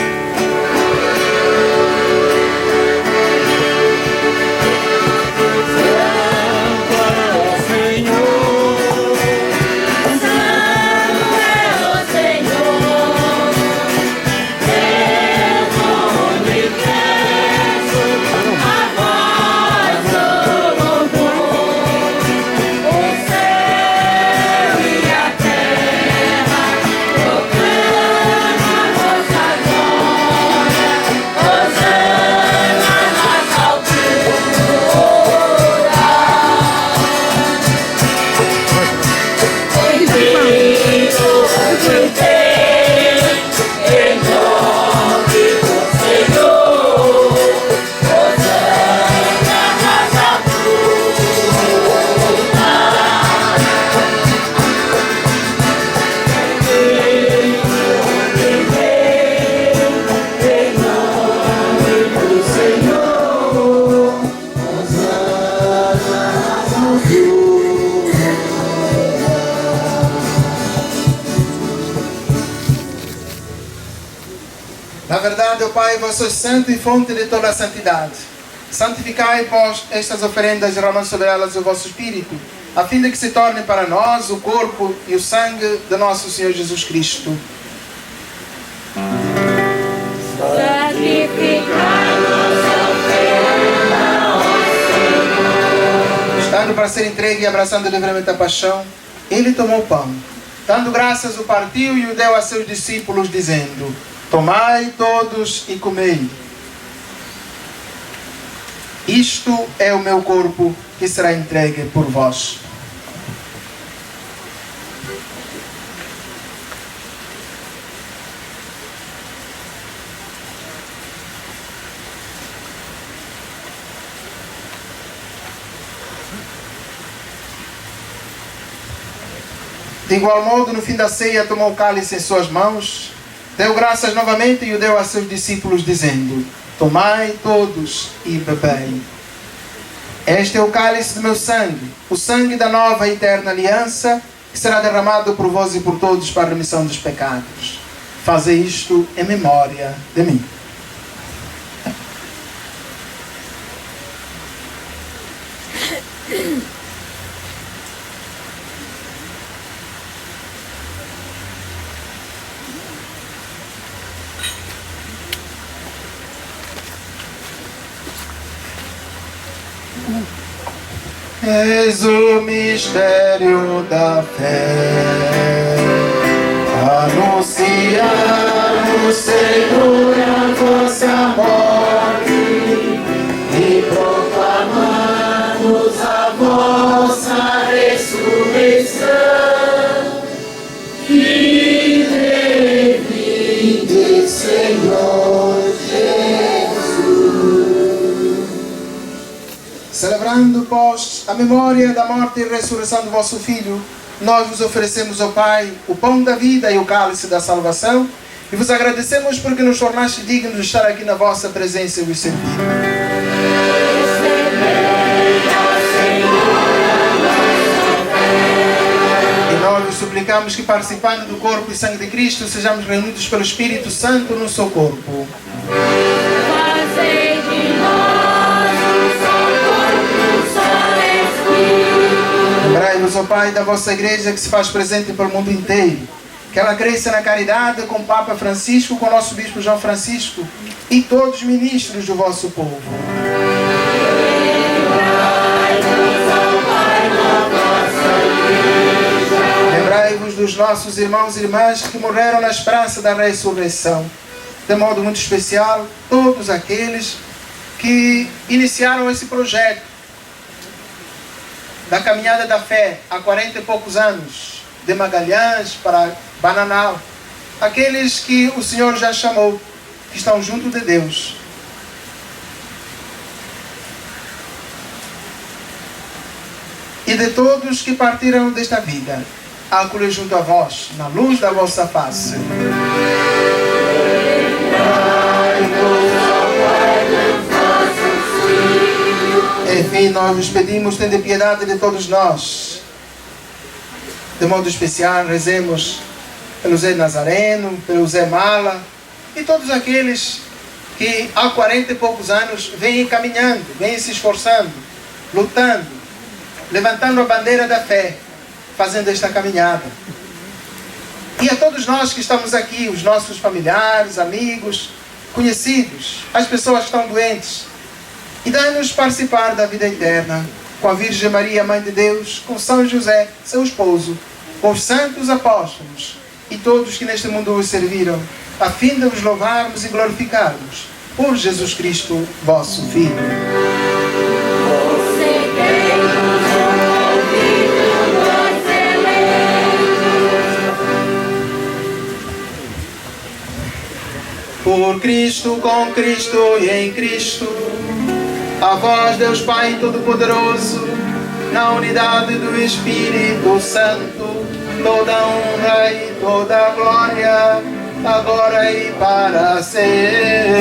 Proclama a vossa glória. Na verdade, ó Pai, vós sois santo e fonte de toda a santidade. Santificai vós estas oferendas, derramando sobre elas o vosso Espírito, a fim de que se tornem para nós o corpo e o sangue de nosso Senhor Jesus Cristo. Estando para ser entregue e abraçando livremente a paixão, ele tomou o pão. Dando graças, o partiu e o deu a seus discípulos, dizendo: tomai todos e comei. Isto é o meu corpo que será entregue por vós. De igual modo, no fim da ceia, tomou o cálice em suas mãos, deu graças novamente e o deu a seus discípulos, dizendo: tomai todos e bebei. Este é o cálice do meu sangue, o sangue da nova e eterna aliança, que será derramado por vós e por todos para a remissão dos pecados. Fazei isto em memória de mim. Eis o mistério da fé, anunciamos, Senhor, a vossa morte e proclamamos a vossa ressurreição. E vinde, Senhor Jesus. Celebrando, pois, a memória da morte e ressurreição do vosso Filho, nós vos oferecemos, ó Pai, o pão da vida e o cálice da salvação, e vos agradecemos porque nos tornaste dignos de estar aqui na vossa presença e vos servir. E nós vos suplicamos que, participando do corpo e sangue de Cristo, sejamos reunidos pelo Espírito Santo no seu corpo. Lembrai-vos, ó Pai, da vossa Igreja que se faz presente pelo mundo inteiro. Que ela cresça na caridade com o Papa Francisco, com o nosso Bispo João Francisco e todos os ministros do vosso povo. Lembrai-vos dos nossos irmãos e irmãs que morreram na esperança da ressurreição. De modo muito especial, todos aqueles que iniciaram esse projeto da caminhada da fé há 40 e poucos anos, de Magalhães para Bananal, aqueles que o Senhor já chamou, que estão junto de Deus. E de todos que partiram desta vida, acolhe junto a vós, na luz da vossa face. Enfim, nós vos pedimos, tende piedade de todos nós. De modo especial, rezemos pelo Zé Nazareno, pelo Zé Mala e todos aqueles que há 40 e poucos anos vêm caminhando, vêm se esforçando, lutando, levantando a bandeira da fé, fazendo esta caminhada. E a todos nós que estamos aqui, os nossos familiares, amigos, conhecidos, as pessoas que estão doentes, e dai-nos participar da vida eterna, com a Virgem Maria, Mãe de Deus, com São José, seu esposo, com os santos apóstolos e todos que neste mundo vos serviram, a fim de vos louvarmos e glorificarmos por Jesus Cristo, vosso Filho. Por Cristo, com Cristo e em Cristo, a vós, Deus Pai Todo-Poderoso, na unidade do Espírito Santo, toda honra e toda glória, agora e para sempre.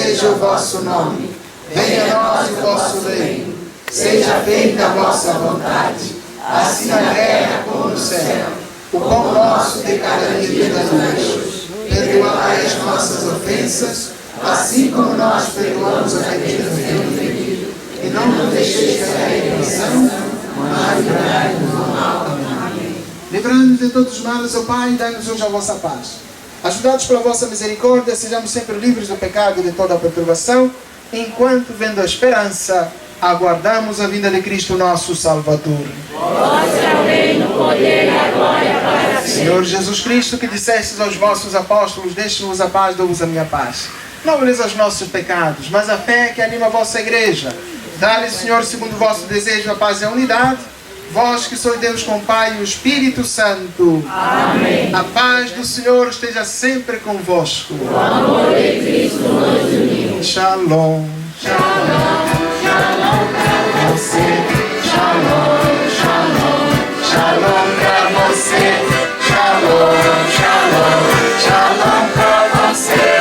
seja o vosso nome. Venha a nós o vosso reino. Seja feita a vossa vontade, assim na terra como no céu. O pão nosso de cada dia dai-nos hoje. Perdoai as nossas ofensas, assim como nós perdoamos a quem nos tem ofendido. E não nos deixeis cair em tentação, mas livrai-nos do mal. Amém. Livrando-nos de todos os males, ó Pai, dai-nos hoje a vossa paz. Ajudados pela vossa misericórdia, sejamos sempre livres do pecado e de toda a perturbação, enquanto, vendo a esperança, aguardamos a vinda de Cristo nosso Salvador. Vosso é o reino, o poder e a glória para sempre. Senhor Jesus Cristo, que dissestes aos vossos apóstolos, deixe-vos a paz, dou-vos a minha paz. Não olheis os nossos pecados, mas a fé que anima a vossa igreja. Dá-lhe, Senhor, segundo o vosso desejo, a paz e a unidade. Vós que sois Deus com o Pai e o Espírito Santo. Amém. A paz do Senhor esteja sempre convosco. O amor de Cristo nos uniu. Shalom. Shalom, shalom para você. Shalom, shalom, shalom para você. Shalom, shalom, shalom para você.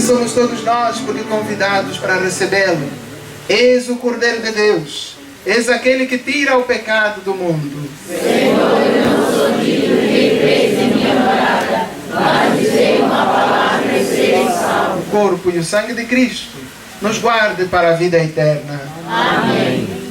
Somos todos nós, porque convidados para recebê-lo. Eis o Cordeiro de Deus, eis aquele que tira o pecado do mundo. Senhor, eu não sou digno nem creis em minha morada, mas dizei uma palavra e serei salvo. O corpo e o sangue de Cristo nos guarde para a vida eterna. Amém.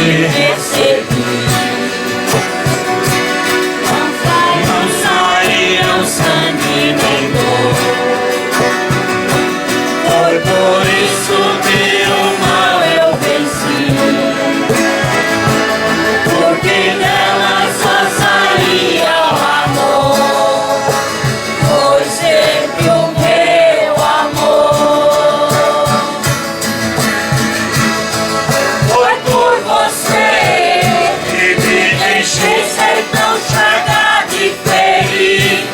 te recebi. Não saíram sangue nem dor. Foi por isso que o mal eu venci. Porque dela só saía o amor. Foi sempre o meu amor. Foi por você que me deixei ser tão chagado e ferido.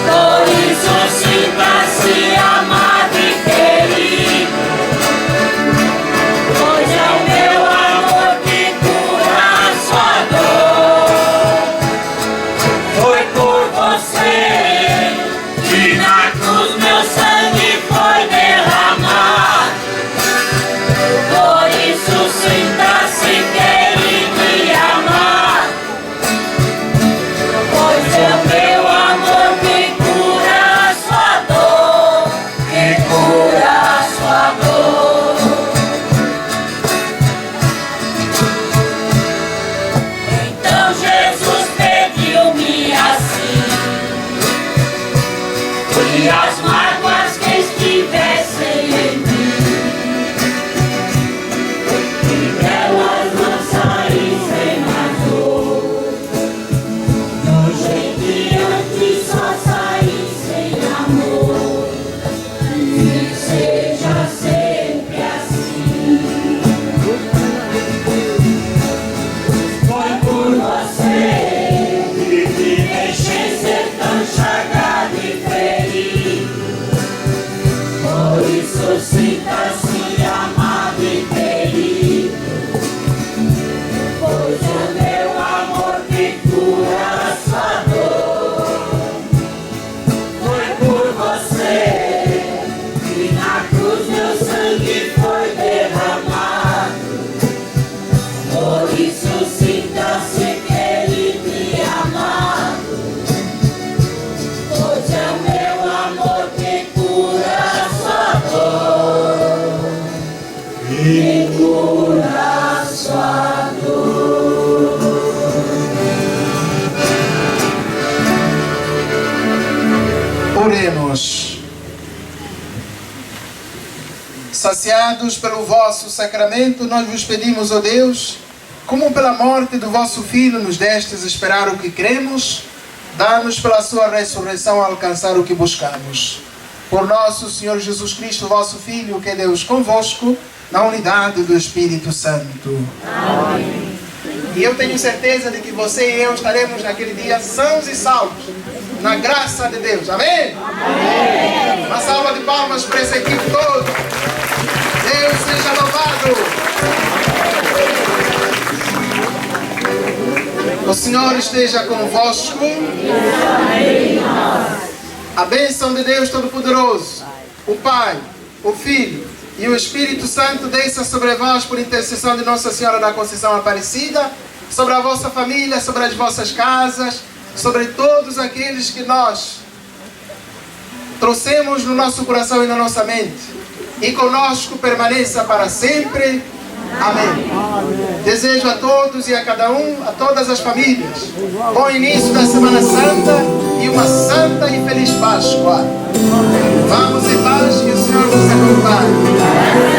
Por isso sinta-se amado e querido. Pois é o meu amor que cura a sua dor. Foi por você que na cruz meu sangue foi derramado. Por isso sinta-se querido e amado. Pois é o meu amor que cura a sua dor. Que cura a sua dor. Então Jesus pediu-me assim: e as mágoas que estivessem em mim, e delas não saíssem mais dor. No jeito que antes só saíssem amor. E seja sempre assim. Foi por você que me deixei ser tão chagado e ferido. Por isso sinta-se amado e querido. Pois é meu amor que cura a sua dor. Foi por você que na cruz meu sangue foi derramado. Por isso sinta-se querido e amado. Pois é o meu amor que cura a sua dor. Que cura a sua dor. Oremos. Saciados pelo vosso sacramento, nós vos pedimos, ó Deus, como pela morte do vosso Filho nos destes esperar o que cremos, dá-nos pela sua ressurreição alcançar o que buscamos. Por nosso Senhor Jesus Cristo, vosso Filho, que é Deus convosco, na unidade do Espírito Santo. Amém. E eu tenho certeza de que você e eu estaremos naquele dia sãos e salvos, na graça de Deus. Amém? Amém. Uma salva de palmas para essa equipe toda. Deus seja louvado. O Senhor esteja convosco. A bênção de Deus Todo-Poderoso, o Pai, o Filho e o Espírito Santo desça sobre vós por intercessão de Nossa Senhora da Conceição Aparecida, sobre a vossa família, sobre as vossas casas, sobre todos aqueles que nós trouxemos no nosso coração e na nossa mente. E conosco permaneça para sempre. Amém. Desejo a todos e a cada um, a todas as famílias, bom início da Semana Santa e uma santa e feliz Páscoa. Vamos em paz e o Senhor nos acompanhe.